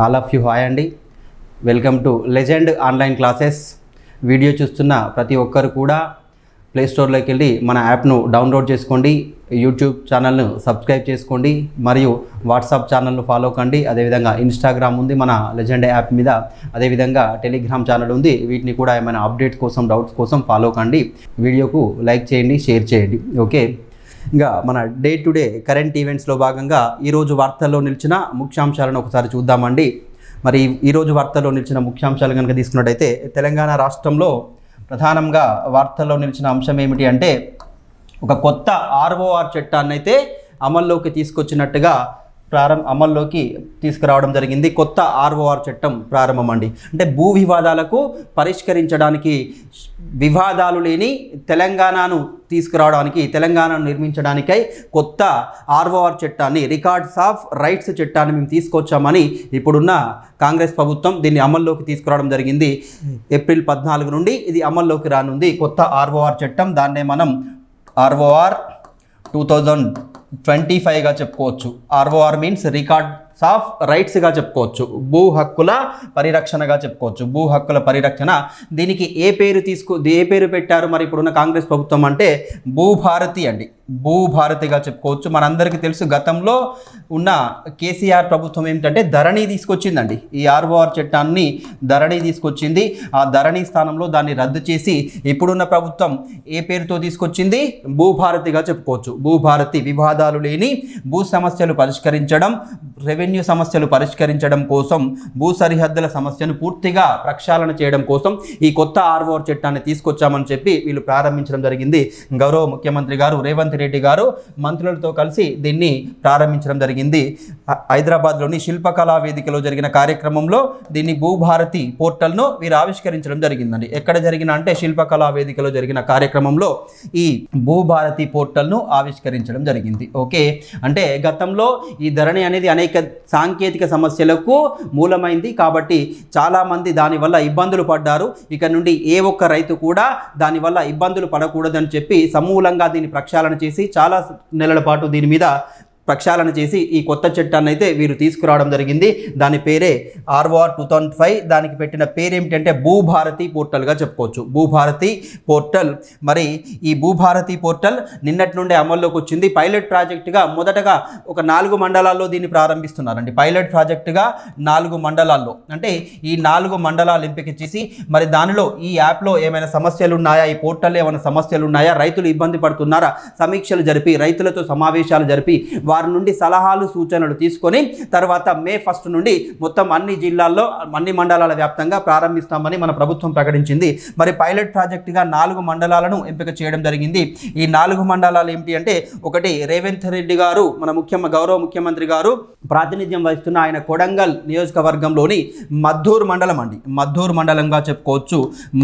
All of you hi అండి. Welcome to legend online classes. Video చూస్తున్న ప్రతి ఒక్కరు కూడా ప్లే స్టోర్లోకి వెళ్ళి మన యాప్ను డౌన్లోడ్ చేసుకోండి, యూట్యూబ్ ఛానల్ను సబ్స్క్రైబ్ చేసుకోండి, మరియు వాట్సాప్ ఛానల్ను ఫాలో కండి. అదేవిధంగా ఇన్స్టాగ్రామ్ ఉంది మన లెజెండ్ యాప్ మీద, అదేవిధంగా టెలిగ్రామ్ ఛానల్ ఉంది. వీటిని కూడా ఏమైనా అప్డేట్స్ కోసం, డౌట్స్ కోసం ఫాలో కండి. వీడియోకు లైక్ చేయండి, షేర్ చేయండి. ఓకే, ఇంకా మన డే టు డే కరెంట్ ఈవెంట్స్లో భాగంగా ఈరోజు వార్తల్లో నిలిచిన ముఖ్యాంశాలను ఒకసారి చూద్దామండి. మరి ఈరోజు వార్తల్లో నిలిచిన ముఖ్యాంశాలు కనుక తీసుకున్నట్టయితే, తెలంగాణ రాష్ట్రంలో ప్రధానంగా వార్తల్లో నిలిచిన అంశం ఏమిటి అంటే, ఒక కొత్త ఆర్ఓఆర్ చట్టాన్ని అయితే అమల్లోకి తీసుకొచ్చినట్టుగా అమల్లోకి తీసుకురావడం జరిగింది. కొత్త ఆర్ఓఆర్ చట్టం ప్రారంభం అండి. అంటే భూ వివాదాలకు పరిష్కరించడానికి, వివాదాలు లేని తెలంగాణను తీసుకురావడానికి, తెలంగాణను నిర్మించడానికై కొత్త ఆర్ఓఆర్ చట్టాన్ని, రికార్డ్స్ ఆఫ్ రైట్స్ చట్టాన్ని మేము తీసుకొచ్చామని ఇప్పుడున్న కాంగ్రెస్ ప్రభుత్వం దీన్ని అమల్లోకి తీసుకురావడం జరిగింది. ఏప్రిల్ 14 నుండి ఇది అమల్లోకి రానుంది కొత్త ఆర్ఓఆర్ చట్టం. దాన్నే మనం ఆర్ఓఆర్ 2025గా చెప్పుకోవచ్చు. ఆర్ఓఆర్ మీన్స్ రికార్డ్స్ ఆఫ్ రైట్స్గా చెప్పుకోవచ్చు, భూ హక్కుల పరిరక్షణగా చెప్పుకోవచ్చు. భూ హక్కుల పరిరక్షణ, దీనికి ఏ పేరు పెట్టారు మరి ఇప్పుడున్న కాంగ్రెస్ ప్రభుత్వం అంటే భూభారతి అండి. భూభారతిగా చెప్పుకోవచ్చు. మనందరికీ తెలుసు, గతంలో ఉన్న కేసీఆర్ ప్రభుత్వం ఏమిటంటే ధరణి తీసుకొచ్చిందండి. ఈ ఆర్ఓఆర్ చట్టాన్ని ధరణి తీసుకొచ్చింది. ఆ ధరణి స్థానంలో దాన్ని రద్దు చేసి ఇప్పుడున్న ప్రభుత్వం ఏ పేరుతో తీసుకొచ్చింది? భూభారతిగా చెప్పుకోవచ్చు. భూభారతి, వివాదాలు లేని భూ సమస్యలు పరిష్కరించడం, రెవెన్యూ సమస్యలు పరిష్కరించడం కోసం, భూ సరిహద్దుల సమస్యను పూర్తిగా ప్రక్షాళన చేయడం కోసం ఈ కొత్త ఆర్ఓఆర్ చట్టాన్ని తీసుకొచ్చామని చెప్పి వీళ్ళు ప్రారంభించడం జరిగింది. గౌరవ ముఖ్యమంత్రి గారు రేవంత్ రెడ్డి గారు మంత్రులతో కలిసి దీన్ని ప్రారంభించడం జరిగింది. హైదరాబాద్లోని శిల్పకళా వేదికలో జరిగిన కార్యక్రమంలో దీన్ని భూభారతి పోర్టల్ను వీరు ఆవిష్కరించడం జరిగిందండి. ఎక్కడ జరిగిన అంటే శిల్పకళా వేదికలో జరిగిన కార్యక్రమంలో ఈ భూభారతి పోర్టల్ను ఆవిష్కరించడం జరిగింది. ఓకే, అంటే గతంలో ఈ ధరణి అనేది అనేక సాంకేతిక సమస్యలకు మూలమైంది కాబట్టి చాలామంది దానివల్ల ఇబ్బందులు పడ్డారు. ఇక నుండి ఏ ఒక్క రైతు కూడా దానివల్ల ఇబ్బందులు పడకూడదని చెప్పి సమూలంగా దీన్ని ప్రక్షాళన చేసి చాలా నెలల పాటు దీని మీద ప్రక్షాళన చేసి ఈ కొత్త చట్టాన్ని అయితే వీరు తీసుకురావడం జరిగింది. దాని పేరే ఆర్ఓఆర్ 2005. దానికి పెట్టిన పేరు ఏమిటంటే భూభారతి పోర్టల్గా చెప్పుకోవచ్చు. భూభారతి పోర్టల్. మరి ఈ భూభారతి పోర్టల్ నిన్నటి నుండి అమల్లోకి వచ్చింది. పైలట్ ప్రాజెక్టుగా మొదటగా ఒక 4 మండలాల్లో దీన్ని ప్రారంభిస్తున్నారండి. పైలట్ ప్రాజెక్టుగా 4 మండలాల్లో, అంటే ఈ 4 మండలాలు ఎంపిక చేసి మరి దానిలో ఈ యాప్లో ఏమైనా సమస్యలు ఉన్నాయా, ఈ పోర్టల్లో ఏమైనా సమస్యలు ఉన్నాయా, రైతులు ఇబ్బంది పడుతున్నారా, సమీక్షలు జరిపి రైతులతో సమావేశాలు జరిపి వారి నుండి సలహాలు సూచనలు తీసుకొని తర్వాత మే 1 నుండి మొత్తం అన్ని జిల్లాల్లో, అన్ని మండలాల వ్యాప్తంగా ప్రారంభిస్తామని మన ప్రభుత్వం ప్రకటించింది. మరి పైలట్ ప్రాజెక్టుగా 4 మండలాలను ఎంపిక చేయడం జరిగింది. ఈ 4 మండలాలు ఏమిటి అంటే, ఒకటి రేవంత్ రెడ్డి గారు, మన గౌరవ ముఖ్యమంత్రి గారు ప్రాతినిధ్యం వహిస్తున్న ఆయన కొడంగల్ నియోజకవర్గంలోని మద్దూరు మండలం అండి. మద్దూరు మండలంగా చెప్పుకోవచ్చు.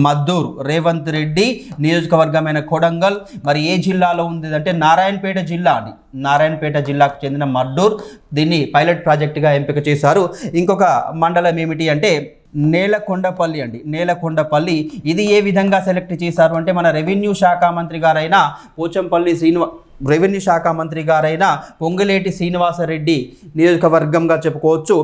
మద్దూరు రేవంత్ రెడ్డి నియోజకవర్గమైన కొడంగల్. మరి ఏ జిల్లాలో ఉంది అంటే నారాయణపేట జిల్లా అండి. నారాయణపేట జిల్లాకు చెందిన మద్దూర్ దీన్ని పైలట్ ప్రాజెక్టుగా ఎంపిక చేశారు. ఇంకొక మండలం ఏమిటి అంటే నేలకొండపల్లి అండి. నేలకొండపల్లి ఇది ఏ విధంగా సెలెక్ట్ చేశారు అంటే, మన రెవెన్యూ శాఖ మంత్రి గారైన పొంగులేటి శ్రీనివాసరెడ్డి నియోజకవర్గంగా చెప్పుకోవచ్చు.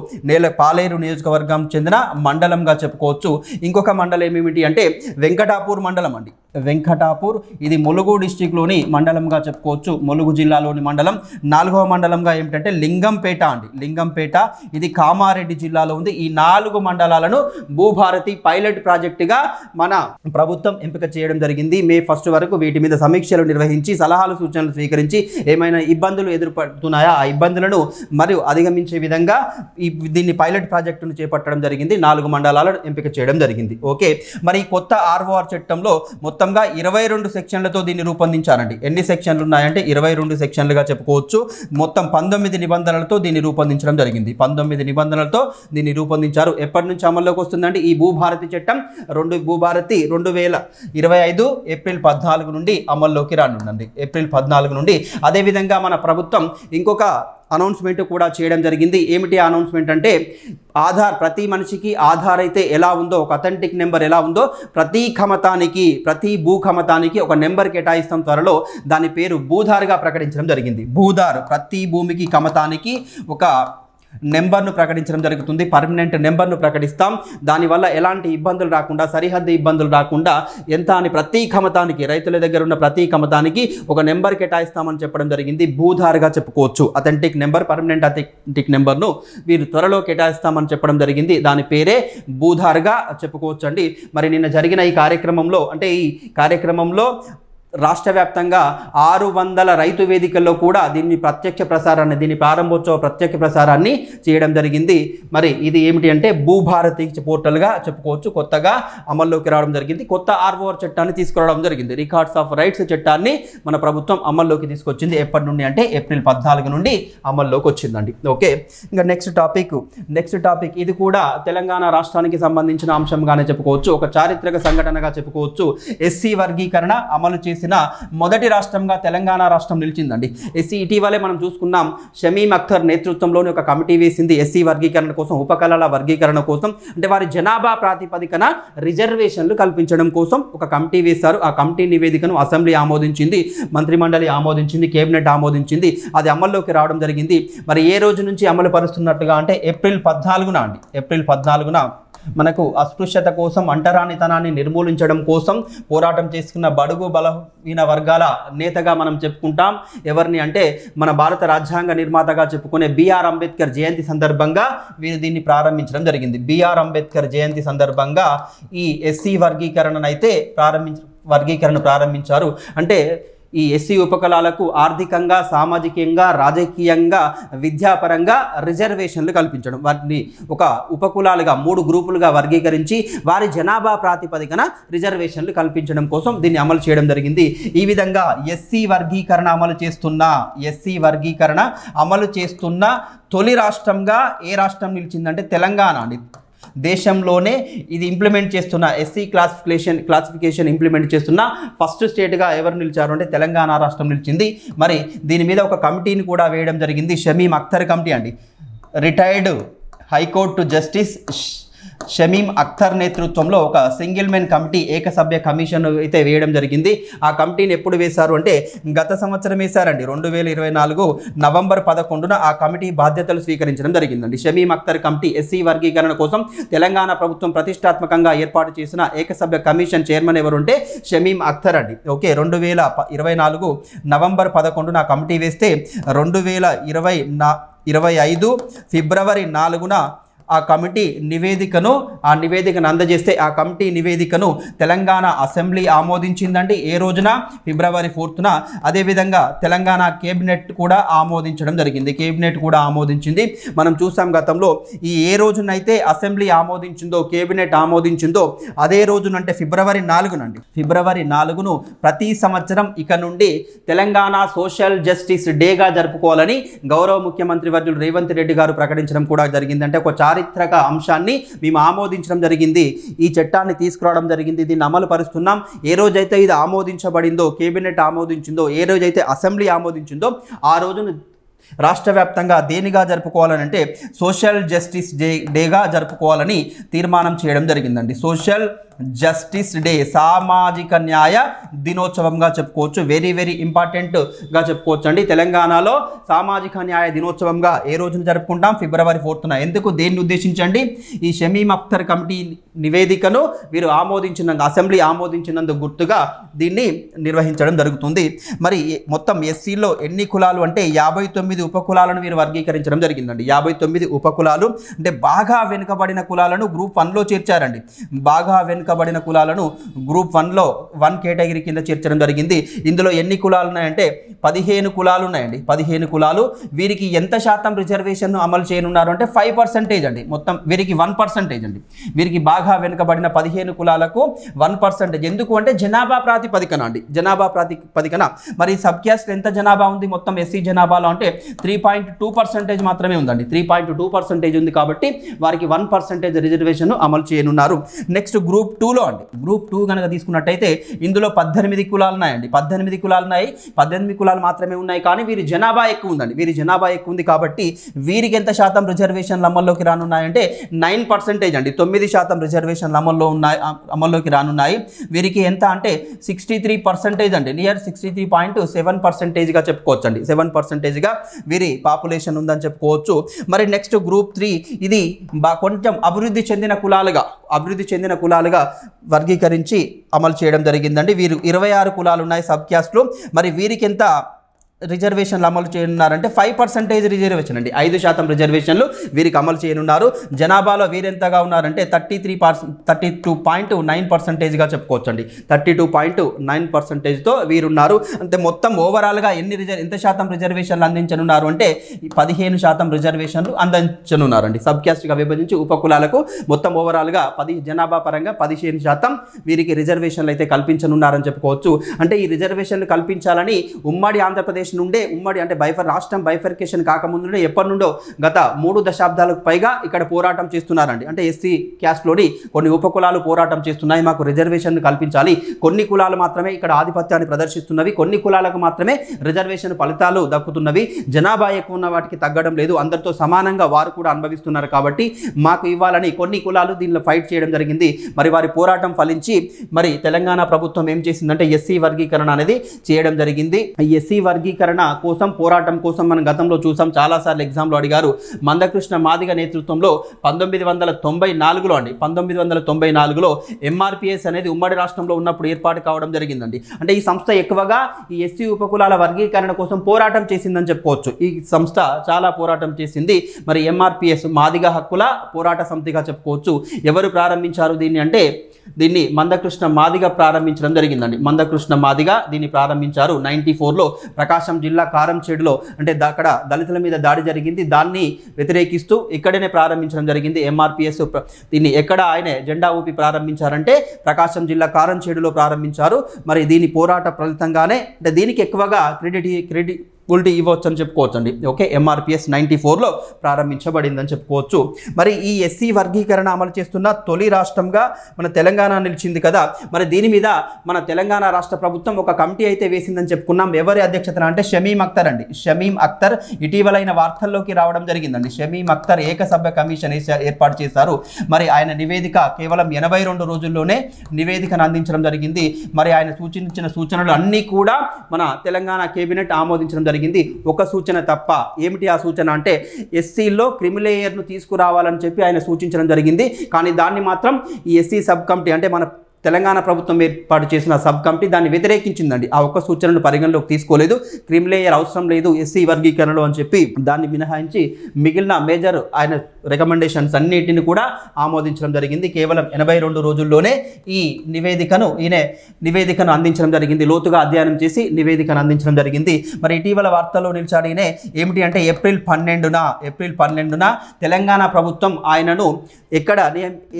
పాలేరు నియోజకవర్గం చెందిన మండలంగా చెప్పుకోవచ్చు. ఇంకొక మండలం ఏమిటి అంటే వెంకటాపూర్ మండలం అండి. వెంకటాపూర్ ఇది ములుగు డిస్టిక్లోని మండలంగా చెప్పుకోవచ్చు. ములుగు జిల్లాలోని మండలం. 4వ మండలంగా ఏమిటంటే లింగంపేట అండి. లింగంపేట ఇది కామారెడ్డి జిల్లాలో ఉంది. ఈ 4 మండలాలను భూభారతి పైలట్ ప్రాజెక్టుగా మన ప్రభుత్వం ఎంపిక చేయడం జరిగింది. మే 1 వరకు వీటి మీద సమీక్షలు నిర్వహించి సలహాలు సూచనలు స్వీకరించి ఏమైనా ఇబ్బందులు ఎదుర్కొంటున్నాయా, ఆ ఇబ్బందులను మరియు అధిగమించే విధంగా దీన్ని పైలట్ ప్రాజెక్టును చేపట్టడం జరిగింది. 4 మండలాలను ఎంపిక చేయడం జరిగింది. ఓకే, మరి కొత్త ఆర్ఓఆర్ చట్టంలో మొత్తంగా 22 సెక్షన్లతో దీన్ని రూపొందించారండి. ఎన్ని సెక్షన్లు ఉన్నాయంటే 22 సెక్షన్లుగా చెప్పుకోవచ్చు. మొత్తం 19 నిబంధనలతో దీన్ని రూపొందించడం జరిగింది. 19 నిబంధనలతో దీన్ని రూపొందించారు. ఎప్పటి నుంచి అమల్లోకి వస్తుందండి ఈ భూభారతి చట్టం? భూభారతి 2025 ఏప్రిల్ 14 నుండి అమల్లోకి రానుందండి. ఏప్రిల్ 14 నుండి. అదేవిధంగా మన ప్రభుత్వం ఇంకొక అనౌన్స్మెంట్ కూడా చేయడం జరిగింది. ఏమిటి అనౌన్స్మెంట్ అంటే, ఆధార్, ప్రతి మనిషికి ఆధార్ అయితే ఎలా ఉందో, ఒక అథెంటిక్ నెంబర్ ఎలా ఉందో, ప్రతి భూ ఖమతానికి ఒక నెంబర్ కేటాయిస్తాం త్వరలో. దాని పేరు భూధార్గా ప్రకటించడం జరిగింది. భూధార్, ప్రతి భూమికి ఖమతానికి ఒక నెంబర్ను ప్రకటించడం జరుగుతుంది, పర్మనెంట్ నెంబర్ను ప్రకటిస్తాం. దానివల్ల ఎలాంటి ఇబ్బందులు రాకుండా, సరిహద్దు ఇబ్బందులు రాకుండా ఎంత అని ప్రతి కమతానికి, రైతుల దగ్గర ఉన్న ప్రతి కమతానికి ఒక నెంబర్ కేటాయిస్తామని చెప్పడం జరిగింది. భూధారగా చెప్పుకోవచ్చు. అథెంటిక్ నెంబర్, పర్మనెంట్ అథెంటిక్ నెంబర్ను వీరు త్వరలో కేటాయిస్తామని చెప్పడం జరిగింది. దాని పేరే భూధారగా చెప్పుకోవచ్చు అండి. మరి నిన్న జరిగిన ఈ కార్యక్రమంలో, అంటే ఈ కార్యక్రమంలో రాష్ట్ర వ్యాప్తంగా 600 రైతు వేదికల్లో కూడా దీన్ని ప్రత్యక్ష ప్రసారాన్ని, దీని ప్రారంభోత్సవ ప్రత్యక్ష ప్రసారాన్ని చేయడం జరిగింది. మరి ఇది ఏమిటి అంటే భూభారతి పోర్టల్గా చెప్పుకోవచ్చు. కొత్తగా అమల్లోకి రావడం జరిగింది. కొత్త ROR చట్టాన్ని తీసుకురావడం జరిగింది. రికార్డ్స్ ఆఫ్ రైట్స్ చట్టాన్ని మన ప్రభుత్వం అమల్లోకి తీసుకొచ్చింది. ఎప్పటి నుండి అంటే ఏప్రిల్ 14 నుండి అమల్లోకి వచ్చిందండి. ఓకే, ఇంకా నెక్స్ట్ టాపిక్ ఇది కూడా తెలంగాణ రాష్ట్రానికి సంబంధించిన అంశంగానే చెప్పుకోవచ్చు. ఒక చారిత్రక సంఘటనగా చెప్పుకోవచ్చు. ఎస్సీ వర్గీకరణ అమలు చేసి మొదటి రాష్ట్రంగా తెలంగాణ రాష్ట్రం నిలిచిందండి. ఎస్సీ ఇటీవలే మనం చూసుకున్నాం, షమీం అఖ్తర్ నేతృత్వంలోని ఒక కమిటీ వేసింది ఎస్సీ వర్గీకరణ కోసం, ఉపకులాల వర్గీకరణ కోసం. అంటే వారి జనాభా ప్రాతిపదికన రిజర్వేషన్లు కల్పించడం కోసం ఒక కమిటీ వేశారు. ఆ కమిటీ నివేదికను అసెంబ్లీ ఆమోదించింది, మంత్రిమండలి ఆమోదించింది, కేబినెట్ ఆమోదించింది. అది అమల్లోకి రావడం జరిగింది. మరి ఏ రోజు నుంచి అమలు పరుస్తున్నట్టుగా అంటే ఏప్రిల్ 14న అండి. ఏప్రిల్ 14న మనకు అస్పృశ్యత కోసం, అంటరానితనాన్ని నిర్మూలించడం కోసం పోరాటం చేసుకున్న బడుగు బలహీన వర్గాల నేతగా మనం చెప్పుకుంటాం. ఎవరిని అంటే మన భారత రాజ్యాంగ నిర్మాతగా చెప్పుకునే బిఆర్ అంబేద్కర్ జయంతి సందర్భంగా వీరు దీన్ని ప్రారంభించడం జరిగింది. బిఆర్ అంబేద్కర్ జయంతి సందర్భంగా ఈ ఎస్సీ వర్గీకరణ ప్రారంభించారు. అంటే ఈ ఎస్సీ ఉపకులాలకు ఆర్థికంగా, సామాజికంగా, రాజకీయంగా, విద్యాపరంగా రిజర్వేషన్లు కల్పించడం, వాటిని ఒక ఉపకులాలుగా 3 గ్రూపులుగా వర్గీకరించి వారి జనాభా ప్రాతిపదికన రిజర్వేషన్లు కల్పించడం కోసం దీన్ని అమలు చేయడం జరిగింది. ఈ విధంగా ఎస్సీ వర్గీకరణ అమలు చేస్తున్న తొలి రాష్ట్రంగా ఏ రాష్ట్రం నిలిచిందంటే తెలంగాణ అండి. దేశంలోనే ఇది ఇంప్లిమెంట్ చేస్తున్న ఎస్సీ క్లాసిఫికేషన్ ఇంప్లిమెంట్ చేస్తున్న ఫస్ట్ స్టేట్గా ఎవరు నిలిచారు అంటే తెలంగాణ రాష్ట్రం నిలిచింది. మరి దీని మీద ఒక కమిటీని కూడా వేయడం జరిగింది. షమీం అఖ్తర్ కమిటీ అండి. Retired high court justice Shamim Akhtar నేతృత్వంలో ఒక సింగిల్ మెన్ కమిటీ, ఏకసభ్య కమిషన్ అయితే వేయడం జరిగింది. ఆ కమిటీని ఎప్పుడు వేశారు అంటే గత సంవత్సరం వేశారండి. 2024 నవంబర్ 11న ఆ కమిటీ బాధ్యతలు స్వీకరించడం జరిగిందండి. షమీం అఖ్తర్ కమిటీ ఎస్సీ వర్గీకరణ కోసం తెలంగాణ ప్రభుత్వం ప్రతిష్టాత్మకంగా ఏర్పాటు చేసిన ఏకసభ్య కమిషన్ చైర్మన్ ఎవరు అంటే షమీం అఖ్తర్ అండి. ఓకే, 2024 నవంబర్ 11న ఆ కమిటీ వేస్తే 2025 ఫిబ్రవరి 4న ఆ కమిటీ నివేదికను అందజేస్తే ఆ కమిటీ నివేదికను తెలంగాణ అసెంబ్లీ ఆమోదించిందండి. ఏ రోజున? ఫిబ్రవరి 4న. అదేవిధంగా తెలంగాణ కేబినెట్ కూడా ఆమోదించడం జరిగింది. కేబినెట్ కూడా ఆమోదించింది. మనం చూసాం గతంలో ఈ ఏ రోజునైతే అసెంబ్లీ ఆమోదించిందో, కేబినెట్ ఆమోదించిందో అదే రోజునంటే ఫిబ్రవరి 4నండి. ఫిబ్రవరి 4ను ప్రతి సంవత్సరం ఇక నుండి తెలంగాణ సోషల్ జస్టిస్ డేగా జరుపుకోవాలని గౌరవ ముఖ్యమంత్రి వర్యులు రేవంత్ రెడ్డి గారు ప్రకటించడం కూడా జరిగింది. అంటే ఒక చారిత్రక అంశాన్ని మేము ఆమోదించడం జరిగింది. ఈ చట్టాన్ని తీసుకురావడం జరిగింది. దీన్ని అమలు పరుస్తున్నాం. ఏ రోజైతే ఇది ఆమోదించబడిందో, కేబినెట్ ఆమోదించిందో, ఏ రోజైతే అసెంబ్లీ ఆమోదించిందో ఆ రోజును రాష్ట్ర వ్యాప్తంగా దేనిగా జరుపుకోవాలని అంటే సోషల్ జస్టిస్ డేగా జరుపుకోవాలని తీర్మానం చేయడం జరిగిందండి. సోషల్ జస్టిస్ డే, సామాజిక న్యాయ దినోత్సవంగా చెప్పుకోవచ్చు. వెరీ వెరీ ఇంపార్టెంట్గా చెప్పుకోవచ్చు అండి. తెలంగాణలో సామాజిక న్యాయ దినోత్సవంగా ఏ రోజున జరుపుకుంటాం? ఫిబ్రవరి 4న. ఎందుకు? దేన్ని ఉద్దేశించండి? ఈ షమీం అఖ్తర్ కమిటీ నివేదికను వీరు అసెంబ్లీ ఆమోదించినందుకు గుర్తుగా దీన్ని నిర్వహించడం జరుగుతుంది. మరి మొత్తం ఎస్సీలో ఎన్ని కులాలు అంటే 59 ఉపకులాలను వీరు వర్గీకరించడం జరిగిందండి. 59 ఉపకులాలు అంటే బాగా వెనుకబడిన కులాలను గ్రూప్ 1లో చేర్చారండి. బాగా వెనుకబడిన కులాలను గ్రూప్ 1లో 1 కేటగిరీ కింద చేర్చడం జరిగింది. ఇందులో ఎన్ని కులాలు ఉన్నాయంటే 15 కులాలు ఉన్నాయండి. 15 కులాలు. వీరికి ఎంత శాతం రిజర్వేషన్ అమలు చేయనున్నారు అంటే 5% అండి. మొత్తం వీరికి 1% అండి. వీరికి బాగా వెనుకబడిన 15 కులాలకు 1%. ఎందుకు అంటే జనాభా ప్రాతిపదికన అండి. జనాభా ప్రాతిపదికన. మరి సబ్ క్యాస్ట్ ఎంత జనాభా ఉంది మొత్తం ఎస్సీ జనాభాలో అంటే 3.2% మాత్రమే ఉందండి. 3.2% ఉంది కాబట్టి వారికి 1% రిజర్వేషన్ అమలు చేయనున్నారు. నెక్స్ట్ గ్రూప్ 2లో అండి. గ్రూప్ 2 కనుక తీసుకున్నట్టయితే ఇందులో 18 కులాలు ఉన్నాయండి. 18 కులాలు ఉన్నాయి. 18 కులాలు మాత్రమే ఉన్నాయి. కానీ వీరి జనాభా ఎక్కువ ఉందండి. వీరి జనాభా ఎక్కువ ఉంది కాబట్టి వీరికి ఎంత శాతం రిజర్వేషన్లు అమల్లోకి రానున్నాయంటే 9% అండి. 9% రిజర్వేషన్లు అమల్లోకి రానున్నాయి. వీరికి ఎంత అంటే 63% అండి. నియర్ 63.7%గా చెప్పుకోవచ్చు అండి. 7%గా వీరి పాపులేషన్ ఉందని చెప్పుకోవచ్చు. మరి నెక్స్ట్ గ్రూప్ 3 ఇది కొంచెం అభివృద్ధి చెందిన కులాలుగా వర్గీకరించి అమలు చేయడం జరిగిందండి. వీరు 26 కులాలు ఉన్నాయి సబ్ క్యాస్ట్లు. మరి వీరికి ఎంత రిజర్వేషన్లు అమలు చేయనున్నారంటే 5% రిజర్వేషన్ అండి, 5% రిజర్వేషన్లు వీరికి అమలు చేయనున్నారు. జనాభాలో వీరెంతగా ఉన్నారంటే 32.9%గా చెప్పుకోవచ్చు అండి. 32.9%తో వీరున్నారు. అంటే మొత్తం ఓవరాల్గా ఎంత శాతం రిజర్వేషన్లు అందించనున్నారు అంటే 15% రిజర్వేషన్లు అందించనున్నారండి. సబ్ క్యాస్ట్గా విభజించి ఉపకులాలకు మొత్తం ఓవరాల్గా జనాభా పరంగా 15% వీరికి రిజర్వేషన్లు అయితే కల్పించనున్నారని చెప్పుకోవచ్చు. అంటే ఈ రిజర్వేషన్లు కల్పించాలని ఉమ్మడి ఆంధ్రప్రదేశ్ నుండే అంటే రాష్ట్రం బైఫర్కేషన్ కాకముందు నుండే ఎప్పటి నుండో గత 3 దశాబ్దాలకు పైగా ఇక్కడ పోరాటం చేస్తున్నారండి. అంటే ఎస్సీ క్యాస్ట్లోని కొన్ని ఉపకులాలు పోరాటం చేస్తున్నాయి, మాకు రిజర్వేషన్ కల్పించాలి, కొన్ని కులాలు మాత్రమే ఇక్కడ ఆధిపత్యాన్ని ప్రదర్శిస్తున్నవి, కొన్ని కులాలకు మాత్రమే రిజర్వేషన్ ఫలితాలు దక్కుతున్నవి, జనాభా ఎక్కువ ఉన్న వాటికి తగ్గడం లేదు, అందరితో సమానంగా వారు కూడా అనుభవిస్తున్నారు కాబట్టి మాకు ఇవ్వాలని కొన్ని కులాలు దీనిలో ఫైట్ చేయడం జరిగింది. మరి వారి పోరాటం ఫలించి మరి తెలంగాణ ప్రభుత్వం ఏం చేసిందంటే ఎస్సీ వర్గీకరణ అనేది చేయడం జరిగింది. ఈ ఎస్సీ వర్గీకరణ పోరాటం కోసం మనం గతంలో చూసాం, చాలాసార్లు ఎగ్జామ్లో అడిగారు. మందకృష్ణ మాదిగ నేతృత్వంలో 1994లో ఎంఆర్పిఎస్ అనేది ఉమ్మడి రాష్ట్రంలో ఉన్నప్పుడు ఏర్పాటు కావడం జరిగిందండి. అంటే ఈ సంస్థ ఎక్కువగా ఈ ఎస్సీ ఉపకులాల వర్గీకరణ కోసం పోరాటం చేసిందని చెప్పుకోవచ్చు. ఈ సంస్థ చాలా పోరాటం చేసింది. మరి ఎంఆర్పిఎస్ మాదిగ హక్కుల పోరాట సమితిగా చెప్పుకోవచ్చు. ఎవరు ప్రారంభించారు దీన్ని అంటే దీన్ని మందకృష్ణ మాదిగ ప్రారంభించడం జరిగిందండి. మందకృష్ణ మాదిగ దీన్ని ప్రారంభించారు 94లో ప్రకాశం జిల్లా కారంచేడులో. అంటే అక్కడ దళితుల మీద దాడి జరిగింది, దాన్ని వ్యతిరేకిస్తూ ఇక్కడనే ప్రారంభించడం జరిగింది ఎంఆర్పిఎస్. దీన్ని ఎక్కడ ఆయన జెండా ఊపి ప్రారంభించారంటే ప్రకాశం జిల్లా కారంచేడులో ప్రారంభించారు. మరి దీని పోరాట ఫలితంగానే అంటే దీనికి ఎక్కువగా క్రెడిబిలిటీ ఇవ్వచ్చు అని చెప్పుకోవచ్చు అండి. ఓకే, ఎంఆర్పిఎస్ 94లో ప్రారంభించబడిందని చెప్పుకోవచ్చు. మరి ఈ ఎస్సీ వర్గీకరణ అమలు చేస్తున్న తొలి రాష్ట్రంగా మన తెలంగాణ నిలిచింది కదా. మరి దీని మీద మన తెలంగాణ రాష్ట్ర ప్రభుత్వం ఒక కమిటీ అయితే వేసిందని చెప్పుకున్నాం. ఎవరి అధ్యక్షతన అంటే షమీం అఖ్తర్ అండి. షమీం అఖ్తర్ ఇటీవలైన వార్తల్లోకి రావడం జరిగిందండి. షమీం అఖ్తర్ ఏకసభ్య కమిషన్ ఏర్పాటు చేశారు. మరి ఆయన నివేదిక కేవలం 82 రోజుల్లోనే నివేదికను అందించడం జరిగింది. మరి ఆయన సూచించిన సూచనలు అన్నీ కూడా మన తెలంగాణ కేబినెట్ ఆమోదించడం జరిగింది. ఒక సూచన తప్ప. ఏమిటి ఆ సూచన అంటే ఎస్సీలో క్రిమిలేయర్ను తీసుకురావాలని చెప్పి ఆయన సూచించడం జరిగింది. కానీ దాన్ని మాత్రం ఈ ఎస్సీ సబ్ కమిటీ అంటే మన తెలంగాణ ప్రభుత్వం ఏర్పాటు చేసిన సబ్ కమిటీ దాన్ని వ్యతిరేకించిందండి. ఆ ఒక్క సూచనను పరిగణలోకి తీసుకోలేదు. క్రిమిలేయర్ అవసరం లేదు ఎస్సీ వర్గీకరణలో అని చెప్పి దాన్ని మినహాయించి మిగిలిన మేజర్ ఆయన రికమెండేషన్స్ అన్నిటిని కూడా ఆమోదించడం జరిగింది. కేవలం 82 రోజుల్లోనే ఈ నివేదికను అందించడం జరిగింది. లోతుగా అధ్యయనం చేసి నివేదికను అందించడం జరిగింది. మరి ఇటీవల వార్తల్లో నిలిచాడు ఈయన. ఏమిటి అంటే ఏప్రిల్ 12న తెలంగాణ ప్రభుత్వం ఆయనను ఎక్కడ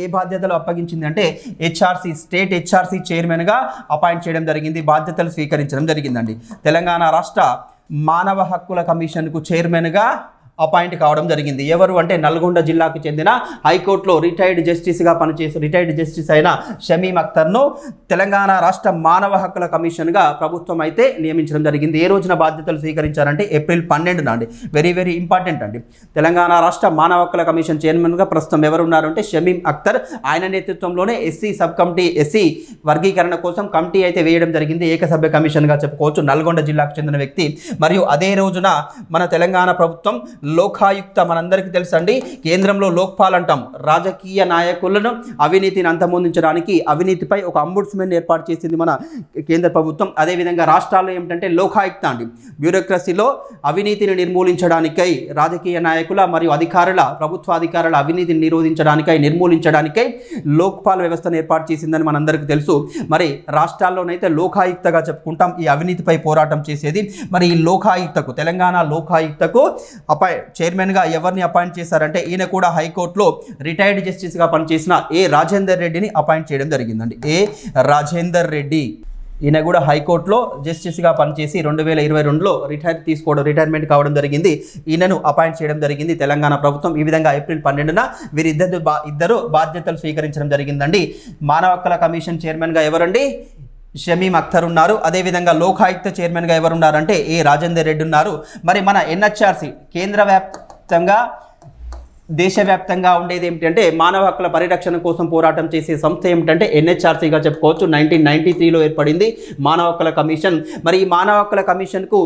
ఏ బాధ్యతలు అప్పగించింది అంటే స్టేట్ హెచ్ఆర్సీ చైర్మన్గా అపాయింట్ చేయడం జరిగింది. బాధ్యతలు స్వీకరించడం జరిగిందండి. తెలంగాణ రాష్ట్ర మానవ హక్కుల కమిషన్కు చైర్మన్గా అపాయింట్ కావడం జరిగింది. ఎవరు అంటే నల్గొండ జిల్లాకు చెందిన హైకోర్టులో రిటైర్డ్ జస్టిస్ అయిన షమీం అఖ్తర్ను తెలంగాణ రాష్ట్ర మానవ హక్కుల కమిషన్గా ప్రభుత్వం అయితే నియమించడం జరిగింది. ఏ రోజున బాధ్యతలు స్వీకరించారంటే ఏప్రిల్ 12న అండి. వెరీ వెరీ ఇంపార్టెంట్ అండి. తెలంగాణ రాష్ట్ర మానవ హక్కుల కమిషన్ చైర్మన్గా ప్రస్తుతం ఎవరు ఉన్నారంటే షమీం అఖ్తర్. ఆయన నేతృత్వంలోనే ఎస్సీ సబ్ కమిటీ ఎస్సీ వర్గీకరణ కోసం కమిటీ అయితే వేయడం జరిగింది. ఏకసభ్య కమిషన్గా చెప్పుకోవచ్చు. నల్గొండ జిల్లాకు చెందిన వ్యక్తి. మరియు అదే రోజున మన తెలంగాణ ప్రభుత్వం లోకాయుక్త మనందరికీ తెలుసండి. కేంద్రంలో లోక్పాల్ అంటాం. రాజకీయ నాయకులను అవినీతిని అంతమొందించడానికి అవినీతిపై ఒక అంబుడ్స్మెన్ ఏర్పాటు చేసింది మన కేంద్ర ప్రభుత్వం. అదేవిధంగా రాష్ట్రాల్లో ఏమిటంటే లోకాయుక్త అండి. బ్యూరోక్రసీలో అవినీతిని నిర్మూలించడానికై రాజకీయ నాయకుల మరియు ప్రభుత్వ అధికారుల అవినీతిని నిర్మూలించడానికై లోక్పాల్ వ్యవస్థను ఏర్పాటు చేసిందని మనందరికీ తెలుసు. మరి రాష్ట్రాల్లోనైతే లోకాయుక్తగా చెప్పుకుంటాం ఈ అవినీతిపై పోరాటం చేసేది. మరి ఈ తెలంగాణ లోకాయుక్తకు చైర్మన్గా ఎవరిని అపాయింట్ చేశారంటే ఈయన కూడా హైకోర్టులో రిటైర్డ్ జస్టిస్గా పనిచేసిన ఏ రాజేందర్ రెడ్డిని అపాయింట్ చేయడం జరిగిందండి. ఏ రాజేందర్ రెడ్డి ఈయన కూడా హైకోర్టులో జస్టిస్గా పనిచేసి 2022లో రిటైర్మెంట్ కావడం జరిగింది. ఈయనను అపాయింట్ చేయడం జరిగింది తెలంగాణ ప్రభుత్వం. ఈ విధంగా ఏప్రిల్ 12న వీరిద్దరు బాధ్యతలు స్వీకరించడం జరిగిందండి. మానవ హక్కుల కమిషన్ చైర్మన్గా ఎవరండి? షమీం అఖ్తర్ ఉన్నారు. అదేవిధంగా లోకాయుక్త చైర్మన్గా ఎవరున్నారంటే ఏ రాజేందర్ రెడ్డి ఉన్నారు. మరి మన ఎన్హెచ్ఆర్సీ కేంద్ర వ్యాప్తంగా దేశవ్యాప్తంగా ఉండేది ఏమిటంటే మానవ హక్కుల పరిరక్షణ కోసం పోరాటం చేసే సంస్థ ఏమిటంటే ఎన్హెచ్ఆర్సీగా చెప్పుకోవచ్చు. 1993లో ఏర్పడింది మానవ హక్కుల కమిషన్. మరి ఈ మానవ హక్కుల కమిషన్కు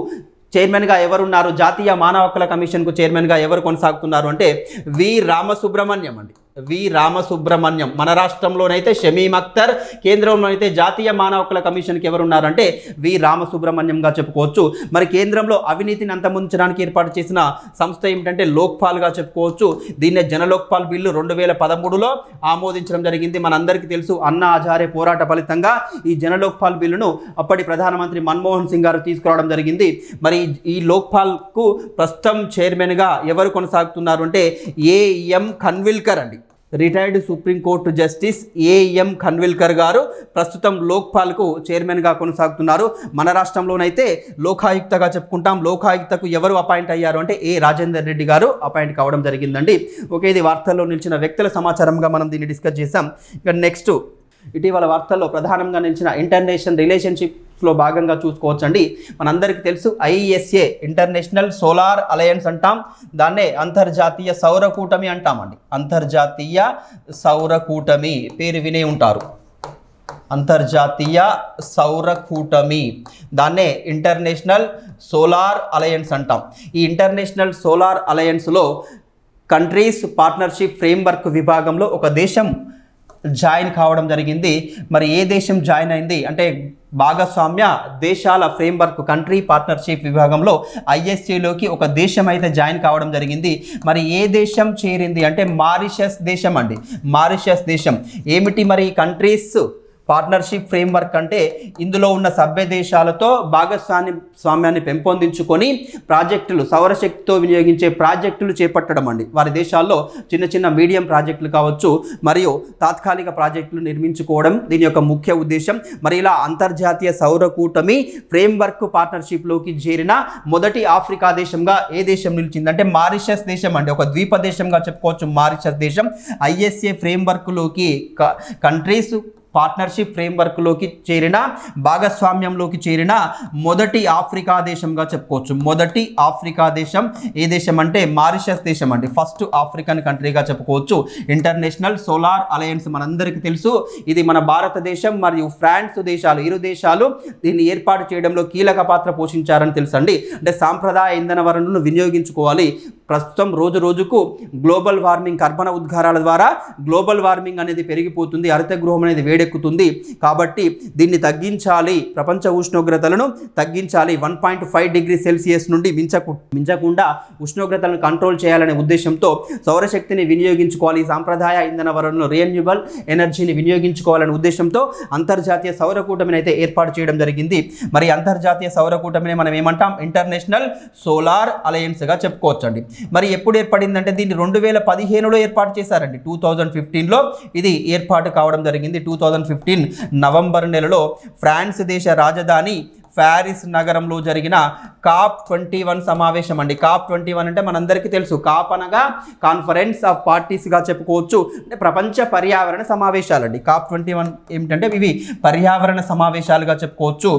చైర్మన్గా ఎవరున్నారు, జాతీయ మానవ హక్కుల కమిషన్కు చైర్మన్గా ఎవరు కొనసాగుతున్నారు అంటే వి రామసుబ్రహ్మణ్యం అండి. వి రామసుబ్రహ్మణ్యం. మన రాష్ట్రంలోనైతే షమీమ్ అఖ్తర్, కేంద్రంలోనైతే జాతీయ మానవ హక్కుల కమిషన్కి ఎవరున్నారంటే వి రామసుబ్రహ్మణ్యంగా చెప్పుకోవచ్చు. మరి కేంద్రంలో అవినీతిని అంతమొందించడానికి ఏర్పాటు చేసిన సంస్థ ఏమిటంటే లోక్పాల్గా చెప్పుకోవచ్చు. దీన్నే జనలోక్పాల్ బిల్లు 2013లో ఆమోదించడం జరిగింది. మనందరికీ తెలుసు అన్నా హజారే పోరాట ఫలితంగా ఈ జనలోక్పాల్ బిల్లును అప్పటి ప్రధానమంత్రి మన్మోహన్ సింగ్ గారు తీసుకురావడం జరిగింది. మరి ఈ లోక్పాల్కు ప్రస్తుతం చైర్మన్గా ఎవరు కొనసాగుతున్నారు అంటే ఏఎం ఖన్విల్కర్ అండి. Retired supreme court justice AM Khanwilkar గారు ప్రస్తుతం లోక్పాల్కు చైర్మన్గా కొనసాగుతున్నారు. మన రాష్ట్రంలోనైతే లోకాయుక్తగా చెప్పుకుంటాం. లోకాయుక్తకు ఎవరు అపాయింట్ అయ్యారు అంటే ఏ రాజేందర్ రెడ్డి గారు అపాయింట్ కావడం జరిగిందండి. ఓకే, ఇది వార్తల్లో నిలిచిన వ్యక్తుల సమాచారంగా మనం దీన్ని డిస్కస్ చేసాం. ఇక నెక్స్ట్, ఇటీవల వార్తల్లో ప్రధానంగా నిలిచిన ఇంటర్నేషనల్ రిలేషన్షిప్స్లో భాగంగా చూసుకోవచ్చండి. మనందరికీ తెలుసు ఐఎస్ఏ ఇంటర్నేషనల్ సోలార్ అలయన్స్ అంటాం, దాన్నే అంతర్జాతీయ సౌర కూటమి అంటామండి. అంతర్జాతీయ సౌర కూటమి పేరు వినే ఉంటారు. అంతర్జాతీయ సౌర కూటమి, దాన్నే ఇంటర్నేషనల్ సోలార్ అలయన్స్ అంటాం. ఈ ఇంటర్నేషనల్ సోలార్ అలయన్స్లో కంట్రీస్ పార్ట్నర్షిప్ ఫ్రేమ్వర్క్ విభాగంలో ఒక దేశం జాయిన్ కావడం జరిగింది. మరి ఏ దేశం జాయిన్ అయింది అంటే భాగస్వామ్య దేశాల ఫ్రేమ్వర్క్ కంట్రీ పార్ట్నర్షిప్ విభాగంలో ఐఎస్ఏలోకి ఒక దేశం అయితే జాయిన్ కావడం జరిగింది. మరి ఏ దేశం చేరింది అంటే మారిషస్ దేశం అండి. మారిషస్ దేశం. ఏమిటి మరి కంట్రీస్ పార్ట్నర్షిప్ ఫ్రేమ్వర్క్ అంటే ఇందులో ఉన్న సభ్య దేశాలతో భాగస్వామ్యాన్ని పెంపొందించుకొని ప్రాజెక్టులు, సౌరశక్తితో వినియోగించే ప్రాజెక్టులు చేపట్టడం అండి. వారి దేశాల్లో చిన్న చిన్న మీడియం ప్రాజెక్టులు కావచ్చు మరియు తాత్కాలిక ప్రాజెక్టులు నిర్మించుకోవడం దీని యొక్క ముఖ్య ఉద్దేశం. మరి ఇలా అంతర్జాతీయ సౌర కూటమి ఫ్రేమ్వర్క్ పార్ట్నర్షిప్లోకి చేరిన మొదటి ఆఫ్రికా దేశంగా ఏ దేశం నిలిచిందంటే మారిషస్ దేశం అండి. ఒక ద్వీప దేశంగా చెప్పుకోవచ్చు మారిషస్ దేశం. ఐఎస్ఏ ఫ్రేమ్వర్క్లోకి కంట్రీస్ పార్ట్నర్షిప్ ఫ్రేమ్వర్క్లోకి చేరిన, భాగస్వామ్యంలోకి చేరిన మొదటి ఆఫ్రికా దేశంగా చెప్పుకోవచ్చు. మొదటి ఆఫ్రికా దేశం ఏ దేశం అంటే మారిషస్ దేశం అండి. ఫస్ట్ ఆఫ్రికన్ కంట్రీగా చెప్పుకోవచ్చు. ఇంటర్నేషనల్ సోలార్ అలయన్స్ మనందరికీ తెలుసు. ఇది మన భారతదేశం మరియు ఫ్రాన్స్ దేశాలు, ఇరు దేశాలు దీన్ని ఏర్పాటు చేయడంలో కీలక పాత్ర పోషించారని తెలుసండి. అంటే సాంప్రదాయ ఇంధన వనరులను వినియోగించుకోవాలి. ప్రస్తుతం రోజు రోజుకు గ్లోబల్ వార్మింగ్, కర్బన ఉద్గారాల ద్వారా గ్లోబల్ వార్మింగ్ అనేది పెరిగిపోతుంది, హరితగృహం అనేది వేడెక్కుతుంది. కాబట్టి దీన్ని తగ్గించాలి, ప్రపంచ ఉష్ణోగ్రతలను తగ్గించాలి. 1.5 డిగ్రీ సెల్సియస్ నుండి మించకుండా ఉష్ణోగ్రతలను కంట్రోల్ చేయాలనే ఉద్దేశంతో సౌరశక్తిని వినియోగించుకోవాలి, సాంప్రదాయ ఇంధన వనరులను రియన్యూబుల్ ఎనర్జీని వినియోగించుకోవాలనే ఉద్దేశంతో అంతర్జాతీయ సౌర కూటమిని అయితే ఏర్పాటు చేయడం జరిగింది. మరి అంతర్జాతీయ సౌర కూటమిని మనం ఏమంటాం? ఇంటర్నేషనల్ సోలార్ అలయన్స్గా చెప్పుకోవచ్చండి. మరి ఎప్పుడు ఏర్పడిందంటే దీన్ని 2015లో ఏర్పాటు చేశారండి. 2015లో ఇది ఏర్పాటు కావడం జరిగింది. 2015 నవంబర్ నెలలో ఫ్రాన్స్ దేశ రాజధాని ప్యారిస్ నగరంలో జరిగిన COP21 సమావేశం అండి. COP21 అంటే మనందరికీ తెలుసు, కాప్ అనగా కాన్ఫరెన్స్ ఆఫ్ పార్టీస్గా చెప్పుకోవచ్చు. అంటే ప్రపంచ పర్యావరణ సమావేశాలండి. COP21 ఏమిటంటే ఇవి పర్యావరణ సమావేశాలుగా చెప్పుకోవచ్చు.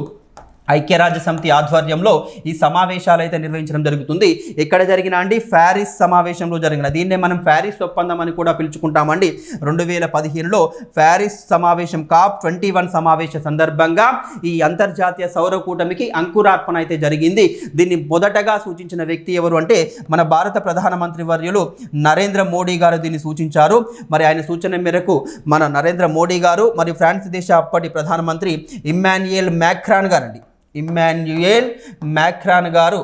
ఐక్యరాజ్య సమితి ఆధ్వర్యంలో ఈ సమావేశాలు అయితే నిర్వహించడం జరుగుతుంది. ఎక్కడ జరిగిన అండి? ప్యారిస్ సమావేశంలో జరిగిన. దీన్నే మనం ప్యారిస్ ఒప్పందం అని కూడా పిలుచుకుంటామండి. 2015లో ప్యారిస్ సమావేశం COP21 సమావేశ సందర్భంగా ఈ అంతర్జాతీయ సౌర కూటమికి అంకురార్పణ అయితే జరిగింది. దీన్ని మొదటగా సూచించిన వ్యక్తి ఎవరు అంటే మన భారత ప్రధానమంత్రి వర్యులు నరేంద్ర మోడీ గారు దీన్ని సూచించారు. మరి ఆయన సూచన మేరకు మన నరేంద్ర మోడీ గారు మరియు ఫ్రాన్స్ దేశ అప్పటి ప్రధానమంత్రి ఇమ్మాన్యుయల్ మ్యాక్రాన్ గారండి. ఇమ్మాన్యుయల్ మ్యాక్రాన్ గారు,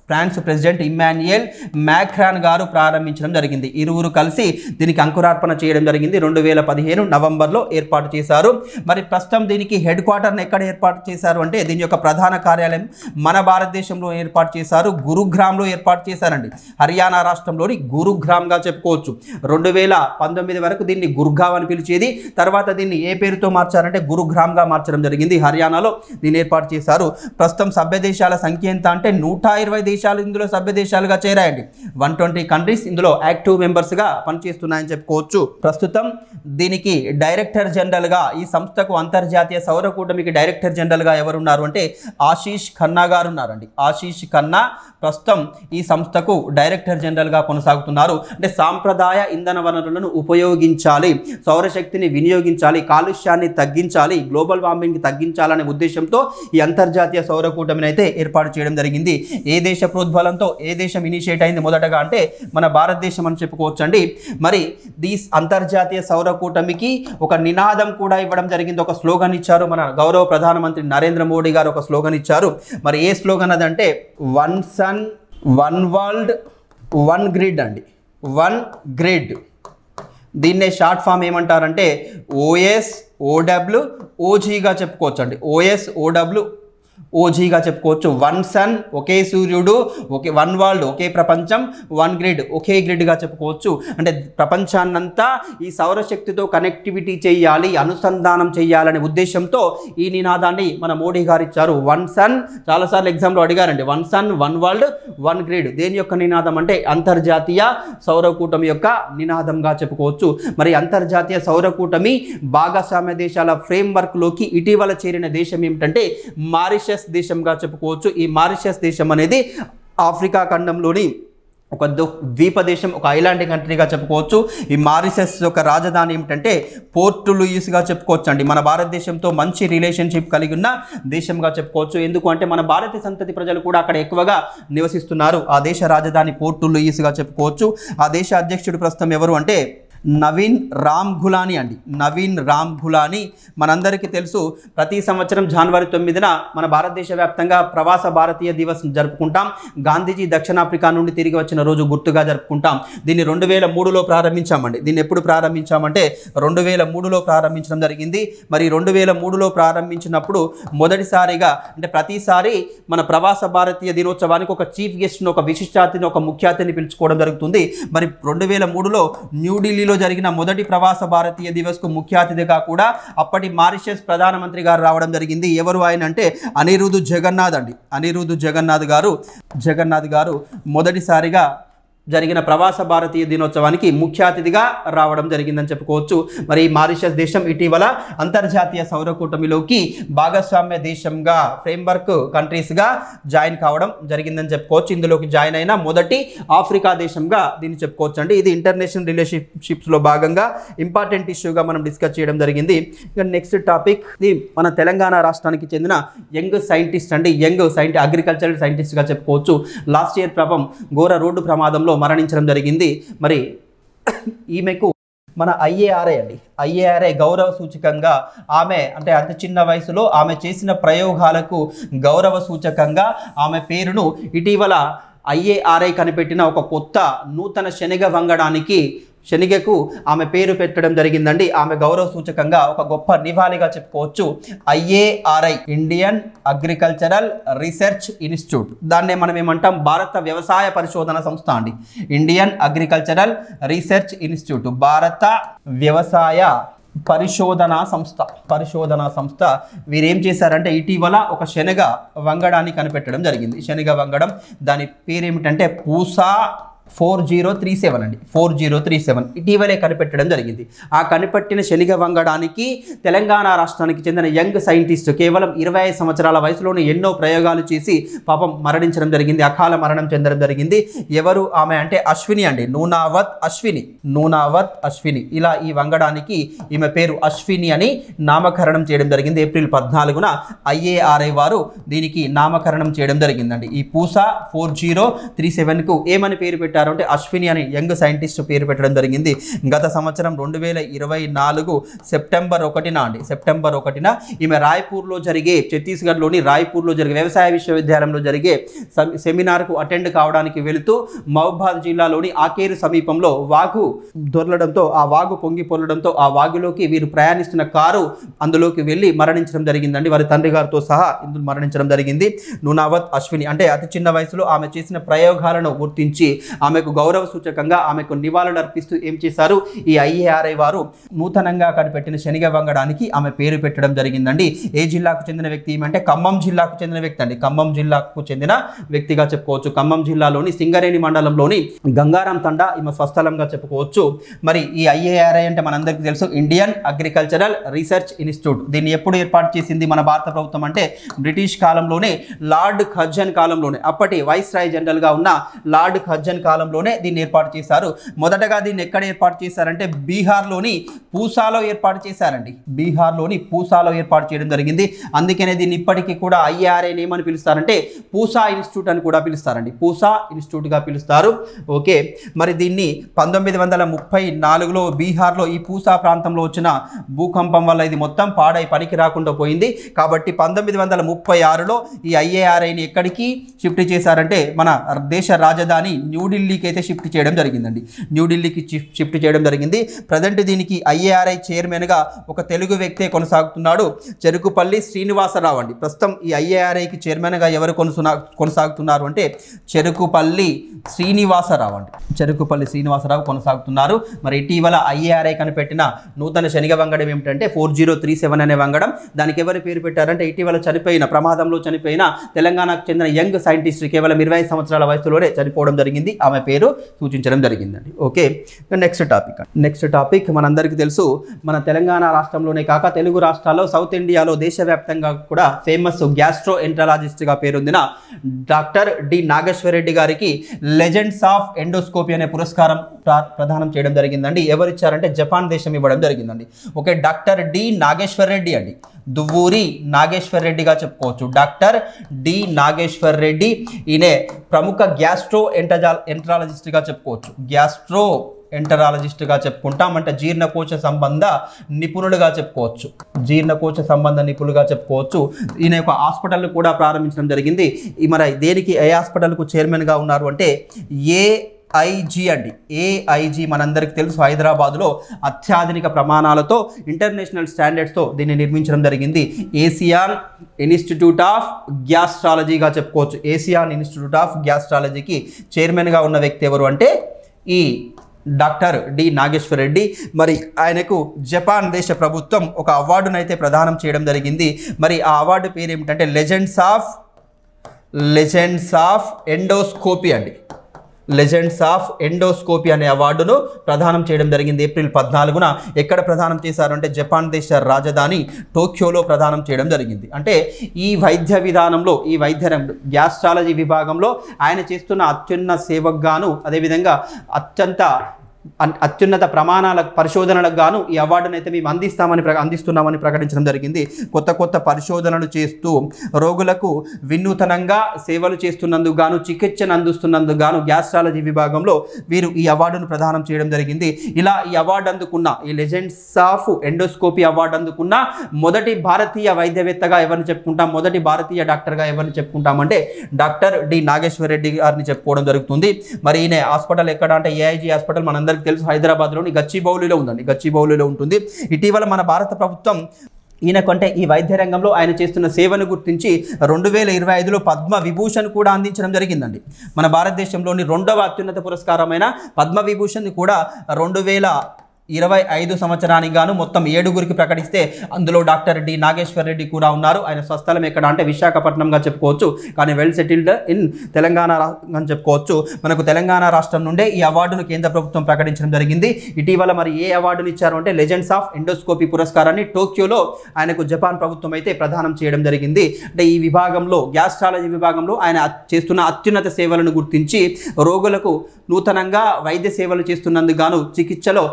ఫ్రాన్స్ ప్రెసిడెంట్ ఇమ్మాన్యుయల్ మ్యాక్రాన్ గారు ప్రారంభించడం జరిగింది. ఇరువురు కలిసి దీనికి అంకురార్పణ చేయడం జరిగింది. 2015 నవంబర్లో ఏర్పాటు చేశారు. మరి ప్రస్తుతం దీనికి హెడ్ క్వార్టర్ని ఎక్కడ ఏర్పాటు చేశారు అంటే దీని యొక్క ప్రధాన కార్యాలయం మన భారతదేశంలో ఏర్పాటు చేశారు. గురుగ్రామ్లో ఏర్పాటు చేశారండి. హర్యానా రాష్ట్రంలోని గురుగ్రామ్గా చెప్పుకోవచ్చు. 2019 వరకు దీన్ని గుర్గావ్ అని పిలిచేది. తర్వాత దీన్ని ఏ పేరుతో మార్చారంటే గురుగ్రామ్గా మార్చడం జరిగింది. హర్యానాలో దీన్ని ఏర్పాటు చేశారు. ప్రస్తుతం సభ్య దేశాల సంఖ్య ఎంత అంటే 120 దేశాలు ఇందులో సభ్య దేశాలుగా చేరాయండి. 120 కంట్రీస్ ఇందులో యాక్టివ్ మెంబర్స్గా పనిచేస్తున్నాయని చెప్పుకోవచ్చు. ప్రస్తుతం దీనికి డైరెక్టర్ జనరల్గా, ఈ సంస్థకు అంతర్జాతీయ సౌర కూటమికి డైరెక్టర్ జనరల్గా ఎవరున్నారు అంటే ఆశీష్ ఖన్నా గారు ఉన్నారండి. ఆశీష్ ఖన్నా ప్రస్తుతం ఈ సంస్థకు డైరెక్టర్ జనరల్గా కొనసాగుతున్నారు. అంటే సాంప్రదాయ ఇంధన వనరులను ఉపయోగించాలి, సౌరశక్తిని వినియోగించాలి, కాలుష్యాన్ని తగ్గించాలి, గ్లోబల్ వార్మింగ్ తగ్గించాలనే ఉద్దేశంతో ఈ అంతర్జాతీయ సౌర కూటమిని అయితే ఏర్పాటు చేయడం జరిగింది. ఏ దేశ ప్రోద్బలంతో ఏ దేశం ఇనిషియేట్ అయింది మొదటగా అంటే మన భారతదేశం అని చెప్పుకోవచ్చు అండి. మరి ఈ అంతర్జాతీయ సౌర కూటమికి ఒక నినాదం కూడా ఇవ్వడం జరిగింది, ఒక స్లోగన్ ఇచ్చారు. మన గౌరవ ప్రధానమంత్రి నరేంద్ర మోడీ గారు ఒక స్లోగన్ ఇచ్చారు. మరి ఏ స్లోగన్ అదంటే one sun one world one grid అండి. వన్ గ్రిడ్, దీన్నే షార్ట్ ఫామ్ ఏమంటారంటే OSOWOGగా చెప్పుకోవచ్చు అండి. OSOWOGగా చెప్పుకోవచ్చు. వన్ సన్ ఒకే సూర్యుడు, ఒకే వన్ వరల్డ్ ఒకే ప్రపంచం, వన్ గ్రిడ్ ఒకే గ్రిడ్గా చెప్పుకోవచ్చు. అంటే ప్రపంచాన్నంతా ఈ సౌరశక్తితో కనెక్టివిటీ చేయాలి, అనుసంధానం చేయాలనే ఉద్దేశంతో ఈ నినాదాన్ని మన మోడీ గారు ఇచ్చారు. వన్ సన్, చాలాసార్లు ఎగ్జామ్లో అడిగారండి, one sun one world one grid దేని యొక్క నినాదం అంటే అంతర్జాతీయ సౌర కూటమి యొక్క నినాదంగా చెప్పుకోవచ్చు. మరి అంతర్జాతీయ సౌర కూటమి భాగస్వామ్య దేశాల ఫ్రేమ్వర్క్లోకి ఇటీవల చేరిన దేశం ఏమిటంటే మారిషస్ దేశంగా చెప్పుకోవచ్చు. ఈ మారిషస్ దేశం అనేది ఆఫ్రికా ఖండంలోని ఒక ద్వీప దేశం, ఒక ఐలాండ్ కంట్రీగా చెప్పుకోవచ్చు. ఈ మారిషస్ యొక్క రాజధాని ఏమిటంటే పోర్ట్ లూయిస్గా చెప్పుకోవచ్చు అండి. మన భారతదేశంతో మంచి రిలేషన్షిప్ కలిగి ఉన్న దేశంగా చెప్పుకోవచ్చు. ఎందుకు అంటే మన భారతీయ సంతతి ప్రజలు కూడా అక్కడ ఎక్కువగా నివసిస్తున్నారు. ఆ దేశ రాజధాని పోర్ట్ లూయిస్గా చెప్పుకోవచ్చు. ఆ దేశ అధ్యక్షుడు ప్రస్తుతం ఎవరు అంటే నవీన్ రామ్ గులానీ అండి. నవీన్ రామ్ గులానీ మనందరికీ తెలుసు, ప్రతి సంవత్సరం జనవరి 9న మన భారతదేశ వ్యాప్తంగా ప్రవాస భారతీయ దివస్ జరుపుకుంటాం. గాంధీజీ దక్షిణాఫ్రికా నుండి తిరిగి వచ్చిన రోజు గుర్తుగా జరుపుకుంటాం. దీన్ని 2003లో ప్రారంభించామండి. దీన్ని ఎప్పుడు ప్రారంభించామంటే 2003లో ప్రారంభించడం జరిగింది. మరి 2003లో ప్రారంభించినప్పుడు మొదటిసారిగా అంటే ప్రతిసారి మన ప్రవాస భారతీయ దినోత్సవానికి ఒక చీఫ్ గెస్ట్ను, ఒక విశిష్టాతిని, ఒక ముఖ్య అతిథిని పిలుచుకోవడం జరుగుతుంది. మరి 2003లో న్యూఢిల్లీలో జరిగిన మొదటి ప్రవాస భారతీయ దివస్కు ముఖ్య అతిథిగా కూడా అప్పటి మారిషస్ ప్రధానమంత్రి గారు రావడం జరిగింది. ఎవరు ఆయన అంటే అనిరుద్ జగన్నాథ్ అండి. అనిరుద్ జగన్నాథ్ గారు మొదటిసారిగా జరిగిన ప్రవాస భారతీయ దినోత్సవానికి ముఖ్య అతిథిగా రావడం జరిగిందని చెప్పుకోవచ్చు. మరి మారిషస్ దేశం ఇటీవల అంతర్జాతీయ సౌర కూటమిలోకి భాగస్వామ్య దేశంగా, ఫ్రేమ్వర్క్ కంట్రీస్గా జాయిన్ కావడం జరిగిందని చెప్పుకోవచ్చు. ఇందులోకి జాయిన్ అయిన మొదటి ఆఫ్రికా దేశంగా దీన్ని చెప్పుకోవచ్చు అండి. ఇది ఇంటర్నేషనల్ రిలేషన్షిప్స్లో భాగంగా ఇంపార్టెంట్ ఇష్యూగా మనం డిస్కస్ చేయడం జరిగింది. ఇక నెక్స్ట్ టాపిక్, ఇది మన తెలంగాణ రాష్ట్రానికి చెందిన యంగ్ సైంటిస్ట్ అండి. అగ్రికల్చరల్ సైంటిస్ట్గా చెప్పుకోవచ్చు. లాస్ట్ ఇయర్ ఘోర రోడ్డు ప్రమాదంలో మరణించడం జరిగింది. మరి ఈమెకు మన ఐఏఆర్ఐ గౌరవ సూచకంగా ఆమె అంటే అతి చిన్న వయసులో ఆమె చేసిన ప్రయోగాలకు గౌరవ సూచకంగా ఆమె పేరును ఇటీవల ఐఏఆర్ఐ కనిపెట్టిన ఒక కొత్త నూతన శనగకు ఆమె పేరు పెట్టడం జరిగిందండి. ఆమె గౌరవ సూచకంగా ఒక గొప్ప నివాళిగా చెప్పుకోవచ్చు. IARI, Indian agricultural research institute, దాన్నే మనం ఏమంటాం భారత వ్యవసాయ పరిశోధన సంస్థ అండి. ఇండియన్ అగ్రికల్చరల్ రీసెర్చ్ ఇన్స్టిట్యూట్, భారత వ్యవసాయ పరిశోధనా సంస్థ వీరేం చేశారంటే ఇటీవల ఒక శనగ వంగడాన్ని కనిపెట్టడం జరిగింది. శనగ వంగడం, దాని పేరేమిటంటే పూసా 4037 అండి. 4037 ఇటీవలే కనిపెట్టడం జరిగింది. ఆ కనిపెట్టిన శనగ వంగడానికి తెలంగాణ రాష్ట్రానికి చెందిన యంగ్ సైంటిస్ట్ కేవలం 25 సంవత్సరాల వయసులోనే ఎన్నో ప్రయోగాలు చేసి పాపం మరణించడం జరిగింది, అకాల మరణం చెందడం జరిగింది. ఎవరు ఆమె అంటే అశ్విని అండి, నూనావత్ అశ్విని. ఇలా ఈ వంగడానికి ఈమె పేరు అశ్విని అని నామకరణం చేయడం జరిగింది. ఏప్రిల్ 14న ఐఏఆర్ఐ వారు దీనికి నామకరణం చేయడం జరిగిందండి. ఈ పూసా 4037కు ఏమని పేరు పెట్టారు అంటే అశ్విని అని యంగ్ సైంటిస్ట్ పేరు పెట్టడం జరిగింది. గత సంవత్సరం 2024 సెప్టెంబర్ 1న ఈమె ఛత్తీస్గఢ్లోని రాయ్పూర్లో జరిగే వ్యవసాయ విశ్వవిద్యాలయంలో జరిగే సెమినార్కు అటెండ్ కావడానికి వెళుతూ మహబూబాద్ జిల్లాలోని ఆకేరు సమీపంలో వాగు దొరలడంతో, ఆ వాగు పొంగి పొరలడంతో ఆ వాగులోకి వీరు ప్రయాణిస్తున్న కారు అందులోకి వెళ్ళి మరణించడం జరిగిందండి. వారి తండ్రి గారితో సహా ఇందులో మరణించడం జరిగింది. నూనావత్ అశ్విని అంటే అతి చిన్న వయసులో ఆమె చేసిన ప్రయోగాలను గుర్తించి ఆమెకు గౌరవ సూచకంగా ఆమెకు నివాళులు అర్పిస్తూ ఏం చేశారు, ఈ IARI వారు నూతనంగా కనిపెట్టిన శనగ వంగడానికి ఆమె పేరు పెట్టడం జరిగిందండి. ఏ జిల్లాకు చెందిన వ్యక్తి ఏమంటే ఖమ్మం జిల్లాకు చెందిన వ్యక్తి అండి. ఖమ్మం జిల్లాకు చెందిన వ్యక్తిగా చెప్పుకోవచ్చు. ఖమ్మం జిల్లాలోని సింగరేణి మండలంలోని గంగారాం తండా ఈమె స్వస్థలంగా చెప్పుకోవచ్చు. మరి ఈ IARI అంటే మనందరికీ తెలుసు, ఇండియన్ అగ్రికల్చరల్ రీసెర్చ్ ఇన్స్టిట్యూట్. దీన్ని ఎప్పుడు ఏర్పాటు చేసింది మన భారత ప్రభుత్వం అంటే బ్రిటిష్ కాలంలోనే, లార్డ్ కర్జన్ కాలంలోనే, అప్పటి వైస్ రాయ్ జనరల్గా ఉన్న లార్డ్ కర్జన్ కాలంలోనే దీన్ని ఏర్పాటు చేశారు. మొదటగా దీన్ని ఎక్కడ ఏర్పాటు చేశారంటే బీహార్లోని పూసాలో ఏర్పాటు చేశారండి. బీహార్లోని పూసాలో ఏర్పాటు చేయడం జరిగింది. అందుకనే దీన్ని ఇప్పటికీ కూడా IARI ఏమని పిలుస్తారంటే పూసా ఇన్స్టిట్యూట్ అని కూడా పిలుస్తారండి. పూసా ఇన్స్టిట్యూట్గా పిలుస్తారు. ఓకే, మరి దీన్ని 1934లో బీహార్లో ఈ పూసా ప్రాంతంలో వచ్చిన భూకంపం వల్ల ఇది మొత్తం పాడై పనికి రాకుండా పోయింది. కాబట్టి 1936లో ఈ IARIని ఎక్కడికి షిఫ్ట్ చేశారంటే మన దేశ రాజధాని న్యూఢిల్లీకి అయితే షిఫ్ట్ చేయడం జరిగిందండి. న్యూఢిల్లీకి షిఫ్ట్ చేయడం జరిగింది. ప్రజెంట్ దీనికి IARI చైర్మన్గా ఒక తెలుగు వ్యక్తే కొనసాగుతున్నాడు, చెరుకుపల్లి శ్రీనివాసరావు అండి. ప్రస్తుతం ఈ IARIకి చైర్మన్గా ఎవరు కొనసాగుతున్నారు అంటే చెరుకుపల్లి శ్రీనివాసరావు అండి. చెరుకుపల్లి శ్రీనివాసరావు కొనసాగుతున్నారు. మరి ఇటీవల IARI కనిపెట్టిన నూతన శనగ వంగడం ఏమిటంటే 4037 అనే వంగడం. దానికి ఎవరు పేరు పెట్టారంటే ఇటీవల ప్రమాదంలో చనిపోయిన తెలంగాణకు చెందిన యంగ్ సైంటిస్ట్, కేవలం 25 సంవత్సరాల వయసులోనే చనిపోవడం జరిగింది. ఆమె పేరు సూచించడం జరిగిందండి. ఓకే, నెక్స్ట్ టాపిక్ మనందరికీ తెలుసు, మన తెలంగాణ రాష్ట్రంలోనే కాక తెలుగు రాష్ట్రాల్లో, సౌత్ ఇండియాలో, దేశవ్యాప్తంగా కూడా ఫేమస్ గ్యాస్ట్రో ఎంట్రాలజిస్ట్గా పేరొందిన డాక్టర్ డి నాగేశ్వర్ రెడ్డి గారికి లెజెండ్స్ ఆఫ్ ఎండోస్కోపీ అనే పురస్కారం ప్రదానం చేయడం జరిగిందండి. ఎవరిచ్చారంటే జపాన్ దేశం ఇవ్వడం జరిగిందండి. Okay, doctor D Nageshwar Reddy అండి, దువ్వూరి నాగేశ్వర్ రెడ్డిగా చెప్పుకోవచ్చు. డాక్టర్ డి నాగేశ్వర్ రెడ్డి ఈయన ప్రముఖ గ్యాస్ట్రో ఎంట్రాలజిస్ట్గా చెప్పుకోవచ్చు. గ్యాస్ట్రో ఎంటరాలజిస్ట్గా చెప్పుకుంటాం అంటే జీర్ణకోశ సంబంధ నిపుణులుగా చెప్పుకోవచ్చు. ఈయన యొక్క హాస్పిటల్ కూడా ప్రారంభించడం జరిగింది. మరి దేనికి ఏ హాస్పిటల్కు చైర్మన్గా ఉన్నారు అంటే AIG అండి. AIG మనందరికీ తెలుసు, హైదరాబాద్లో అత్యాధునిక ప్రమాణాలతో, ఇంటర్నేషనల్ స్టాండర్డ్స్తో దీన్ని నిర్మించడం జరిగింది. ఏసియాన్ ఇన్స్టిట్యూట్ ఆఫ్ గ్యాస్ట్రాలజీగా చెప్పుకోవచ్చు. ఏసియాన్ ఇన్స్టిట్యూట్ ఆఫ్ గ్యాస్ట్రాలజీకి చైర్మన్గా ఉన్న వ్యక్తి ఎవరు అంటే ఈ డాక్టర్ డి నాగేశ్వర్ రెడ్డి. మరి ఆయనకు జపాన్ దేశ ప్రభుత్వం ఒక అవార్డును అయితే ప్రదానం చేయడం జరిగింది. మరి ఆ అవార్డు పేరు ఏమిటంటే లెజెండ్స్ ఆఫ్ ఎండోస్కోపీ అండి. లెజెండ్స్ ఆఫ్ ఎండోస్కోపీ అనే అవార్డును ప్రదానం చేయడం జరిగింది ఏప్రిల్ 14న. ఎక్కడ ప్రదానం చేశారు అంటే జపాన్ దేశ రాజధాని టోక్యోలో ప్రదానం చేయడం జరిగింది. అంటే ఈ వైద్య విధానంలో, ఈ వైద్య గ్యాస్ట్రాలజీ విభాగంలో ఆయన చేస్తున్న అత్యున్నత సేవకు గాను, అదేవిధంగా అత్యున్నత ప్రమాణాల పరిశోధనలకు గాను ఈ అవార్డును అయితే మేము అందిస్తున్నామని ప్రకటించడం జరిగింది. కొత్త పరిశోధనలు చేస్తూ రోగులకు వినూతనంగా సేవలు చేస్తున్నందుకు గాను, చికిత్సను అందిస్తున్నందుకు గాను గ్యాస్ట్రాలజీ విభాగంలో వీరు ఈ అవార్డును ప్రదానం చేయడం జరిగింది. ఇలా ఈ అవార్డు అందుకున్న, ఈ లెజెండ్స్ ఆఫ్ ఎండోస్కోపీ అవార్డు అందుకున్న మొదటి భారతీయ వైద్యవేత్తగా ఎవరిని చెప్పుకుంటాం, మొదటి భారతీయ డాక్టర్గా ఎవరిని చెప్పుకుంటామంటే డాక్టర్ డి నాగేశ్వర్ రెడ్డి గారిని చెప్పుకోవడం జరుగుతుంది. మరి ఈయన హాస్పిటల్ ఎక్కడ అంటే AIG హాస్పిటల్ మనందరికీ తెలుసు, హైదరాబాద్లోని గచ్చిబౌలిలో ఉందండి. గచ్చిబౌలిలో ఉంటుంది. ఇటీవల మన భారత ప్రభుత్వం ఈయనకంటే ఈ వైద్య రంగంలో ఆయన చేస్తున్న సేవను గుర్తించి 2025లో పద్మ విభూషణ్ కూడా అందించడం జరిగిందండి. మన భారతదేశంలోని 2వ అత్యున్నత పురస్కారమైన పద్మ విభూషణ్ కూడా 2025 సంవత్సరానికి గాను మొత్తం 7గురికి ప్రకటిస్తే అందులో డాక్టర్ డి నాగేశ్వర్ రెడ్డి కూడా ఉన్నారు. ఆయన స్వస్థలం ఎక్కడ అంటే విశాఖపట్నంగా చెప్పుకోవచ్చు, కానీ వెల్ సెటిల్డ్ ఇన్ తెలంగాణ అని చెప్పుకోవచ్చు. మనకు తెలంగాణ రాష్ట్రం నుండే ఈ అవార్డును కేంద్ర ప్రభుత్వం ప్రకటించడం జరిగింది. ఇటీవల మరి ఏ అవార్డును ఇచ్చారు అంటే లెజెండ్స్ ఆఫ్ ఎండోస్కోపీ పురస్కారాన్ని టోక్యోలో ఆయనకు జపాన్ ప్రభుత్వం అయితే ప్రదానం చేయడం జరిగింది. అంటే ఈ విభాగంలో, గ్యాస్ట్రాలజీ విభాగంలో ఆయన చేస్తున్న అత్యున్నత సేవలను గుర్తించి రోగులకు నూతనంగా వైద్య సేవలు చేస్తున్నందుకు గాను, చికిత్సలో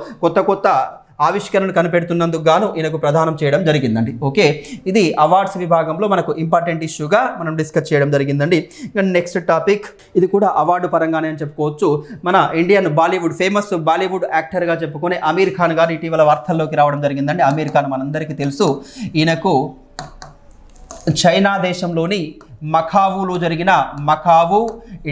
కొత్త ఆవిష్కరణను కనిపెడుతున్నందుకు గాను ఈయనకు ప్రదానం చేయడం జరిగిందండి. ఓకే, ఇది అవార్డ్స్ విభాగంలో మనకు ఇంపార్టెంట్ ఇష్యూగా మనం డిస్కస్ చేయడం జరిగిందండి. నెక్స్ట్ టాపిక్, ఇది కూడా అవార్డు పరంగానే అని చెప్పుకోవచ్చు. మన ఇండియన్ ఫేమస్ బాలీవుడ్ యాక్టర్గా చెప్పుకునే అమీర్ ఖాన్ గారు ఇటీవల వార్తల్లోకి రావడం జరిగిందండి. అమీర్ ఖాన్ మనందరికీ తెలుసు, ఈయనకు చైనా దేశంలోని మకావులో జరిగిన మకావు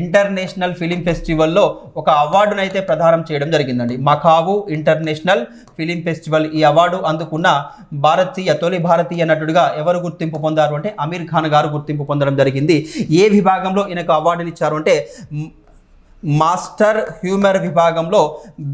ఇంటర్నేషనల్ ఫిలిం ఫెస్టివల్లో ఒక అవార్డును అయితే ప్రదానం చేయడం జరిగిందండి. మకావు ఇంటర్నేషనల్ ఫిలిం ఫెస్టివల్, ఈ అవార్డు అందుకున్న తొలి భారతీయ నటుడిగా ఎవరు గుర్తింపు పొందారు అంటే అమీర్ ఖాన్ గారు గుర్తింపు పొందడం జరిగింది. ఏ విభాగంలో ఈయనకు అవార్డుని ఇచ్చారు అంటే మాస్టర్ హ్యూమర్ విభాగంలో